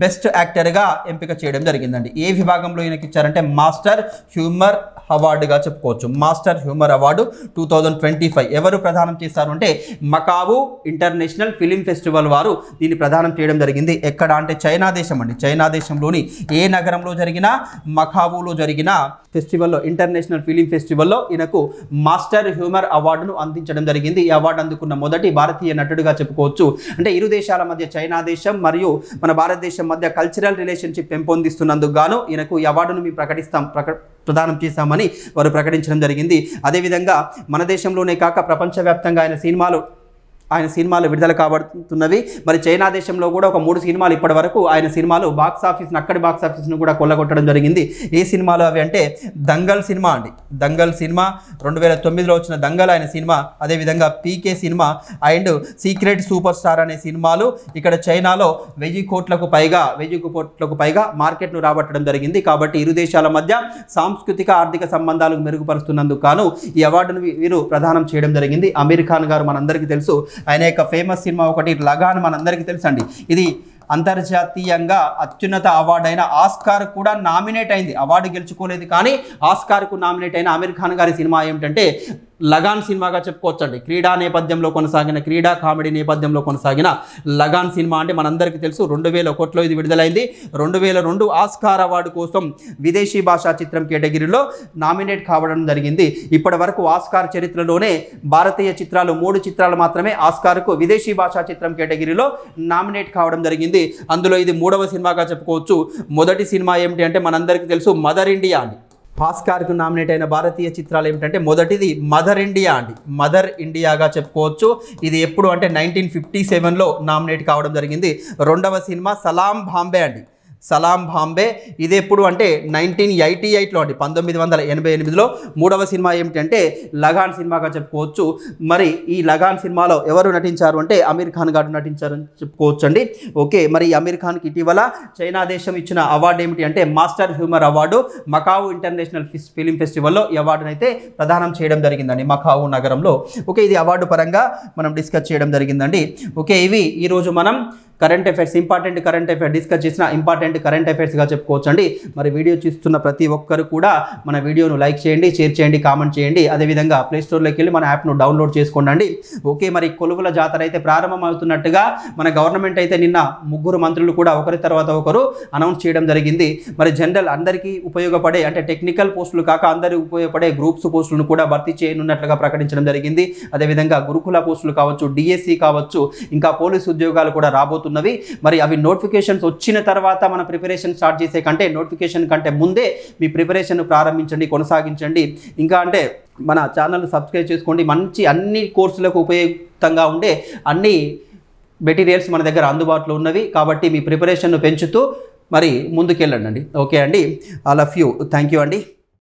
బెస్ట్ యాక్టర్గా ఎంపిక చేయడం జరిగిందండి. ఏ విభాగంలో ఈయనకి ఇచ్చారంటే మాస్టర్ హ్యూమర్ అవార్డుగా చెప్పుకోవచ్చు. మాస్టర్ హ్యూమర్ అవార్డు 2025 ఎవరు ప్రదానం చేశారు అంటే మకావు ఇంటర్నేషనల్ ఫిలిం ఫెస్టివల్ వారు దీన్ని ప్రదానం చేయడం జరిగింది. ఎక్కడ అంటే చైనా దేశం అండి. చైనా దేశంలోని ఏ నగరంలో జరిగినా మకావులో జరిగిన ఫెస్టివల్లో, ఇంటర్నేషనల్ ఫిలిం ఫెస్టివల్లో ఈయనకు మాస్టర్ హ్యూమర్ అవార్డును అందించడం జరిగింది. ఈ అవార్డు అందుకున్న మొదటి భారతీయ నటుడుగా చెప్పుకోవచ్చు. అంటే ఇరు దేశాల మధ్య, చైనా దేశం మరియు మన భారతదేశం మధ్య కల్చరల్ రిలేషన్షిప్ పెంపొందిస్తున్నందుకు గాను ఈయనకు ఈ అవార్డును మేము ప్రదానం చేశామని వారు ప్రకటించడం జరిగింది. అదేవిధంగా మన దేశంలోనే కాక ప్రపంచవ్యాప్తంగా ఆయన సినిమాలు విడుదల కాబడుతున్నవి. మరి చైనా దేశంలో కూడా ఒక 3 సినిమాలు ఇప్పటి వరకు ఆయన సినిమాలు అక్కడి బాక్స్ ఆఫీస్ను కూడా కొల్లగొట్టడం జరిగింది. ఏ సినిమాలు అవి అంటే దంగల్ సినిమా అండి. దంగల్ సినిమా 2009లో వచ్చిన దంగల్ ఆయన సినిమా, అదేవిధంగా PK cinema and secret superstar అనే సినిమాలు ఇక్కడ చైనాలో 1000 కోట్లకు పైగా మార్కెట్ను రాబట్టడం జరిగింది. కాబట్టి ఇరు దేశాల మధ్య సాంస్కృతిక ఆర్థిక సంబంధాలు మెరుగుపరుస్తున్నందుకు గాను ఈ అవార్డును వీరు ప్రదానం చేయడం జరిగింది. అమీర్ ఖాన్ గారు మనందరికీ తెలుసు. ఆయన యొక్క ఫేమస్ సినిమా ఒకటి లగాన్ మనందరికీ తెలుసండి. ఇది అంతర్జాతీయంగా అత్యున్నత అవార్డు అయిన ఆస్కార్ కూడా నామినేట్ అయింది. అవార్డు గెలుచుకోలేదు కానీ ఆస్కార్కు నామినేట్ అయిన అమీర్ ఖాన్ గారి సినిమా ఏమిటంటే లగాన్ సినిమాగా చెప్పుకోవచ్చండి. క్రీడా కామెడీ నేపథ్యంలో కొనసాగిన లగాన్ సినిమా అంటే మనందరికీ తెలుసు. 2001లో ఇది విడుదలైంది. 2002 ఆస్కార్ అవార్డు కోసం విదేశీ భాషా చిత్రం కేటగిరీలో నామినేట్ కావడం జరిగింది. ఇప్పటి వరకు ఆస్కార్ చరిత్రలోనే భారతీయ చిత్రాలు 3 చిత్రాలు మాత్రమే ఆస్కార్కు విదేశీ భాషా చిత్రం కేటగిరీలో నామినేట్ కావడం జరిగింది. అందులో ఇది 3వ సినిమాగా చెప్పుకోవచ్చు. మొదటి సినిమా ఏమిటి అంటే మనందరికీ తెలుసు మదర్ ఇండియా అండి. ఆస్కార్కు నామినేట్ అయిన భారతీయ చిత్రాలు ఏమిటంటే మొదటిది మదర్ ఇండియా అండి. మదర్ ఇండియాగా చెప్పుకోవచ్చు. ఇది ఎప్పుడు అంటే 1957లో నామినేట్ కావడం జరిగింది. రెండవ సినిమా సలాం బాంబే అండి. సలాం బాంబే ఇది ఎప్పుడు అంటే 1988లో అండి, 1988లో. మూడవ సినిమా ఏమిటంటే లగాన్ సినిమాగా చెప్పుకోవచ్చు. మరి ఈ లగాన్ సినిమాలో ఎవరు నటించారు అంటే అమీర్ ఖాన్ గారు నటించారని చెప్పుకోవచ్చు అండి. ఓకే, మరి అమీర్ ఖాన్కి ఇటీవల చైనా దేశం ఇచ్చిన అవార్డు ఏమిటి అంటే master humour award Macau international film ఫెస్టివల్లో ఈ అవార్డును అయితే ప్రదానం చేయడం జరిగిందండి మకావు నగరంలో. ఓకే, ఇది అవార్డు పరంగా మనం డిస్కస్ చేయడం జరిగిందండి. ఓకే, ఇవి ఈరోజు మనం current affairs, important current affairs discuss చేసిన ఇంపార్టెంట్ కరెంట్ అఫైర్స్గా చెప్పుకోవచ్చు అండి. మరి వీడియో చూస్తున్న ప్రతి ఒక్కరు కూడా మన వీడియోను లైక్ చేయండి, షేర్ చేయండి, కామెంట్ చేయండి. అదేవిధంగా ప్లేస్టోర్లోకి వెళ్ళి మన యాప్ను డౌన్లోడ్ చేసుకోండి. ఓకే, మరి కొలువుల జాతర అయితే ప్రారంభమవుతున్నట్టుగా మన గవర్నమెంట్ అయితే నిన్న 3 మంత్రులు కూడా ఒకరి తర్వాత ఒకరు అనౌన్స్ చేయడం జరిగింది. మరి జనరల్ అందరికీ ఉపయోగపడే అంటే టెక్నికల్ పోస్టులు కాక అందరికీ ఉపయోగపడే గ్రూప్స్ పోస్టులను కూడా భర్తీ చేయనున్నట్లుగా ప్రకటించడం జరిగింది. అదేవిధంగా గురుకుల పోస్టులు కావచ్చు, డిఎస్సి కావచ్చు, ఇంకా పోలీసు ఉద్యోగాలు కూడా రాబోతున్నవి. మరి అవి నోటిఫికేషన్స్ వచ్చిన తర్వాత మన ప్రిపరేషన్ స్టార్ట్ చేసే కంటే నోటిఫికేషన్ కంటే ముందే మీ ప్రిపరేషన్ ప్రారంభించండి, కొనసాగించండి. ఇంకా అంటే మన ఛానల్ని సబ్స్క్రైబ్ చేసుకోండి. మంచి అన్ని కోర్సులకు ఉపయుక్తంగా ఉండే అన్ని మెటీరియల్స్ మన దగ్గర అందుబాటులో ఉన్నవి. కాబట్టి మీ ప్రిపరేషన్ను పెంచుతూ మరి ముందుకెళ్ళండి. ఓకే అండి, all of you, thank you అండి.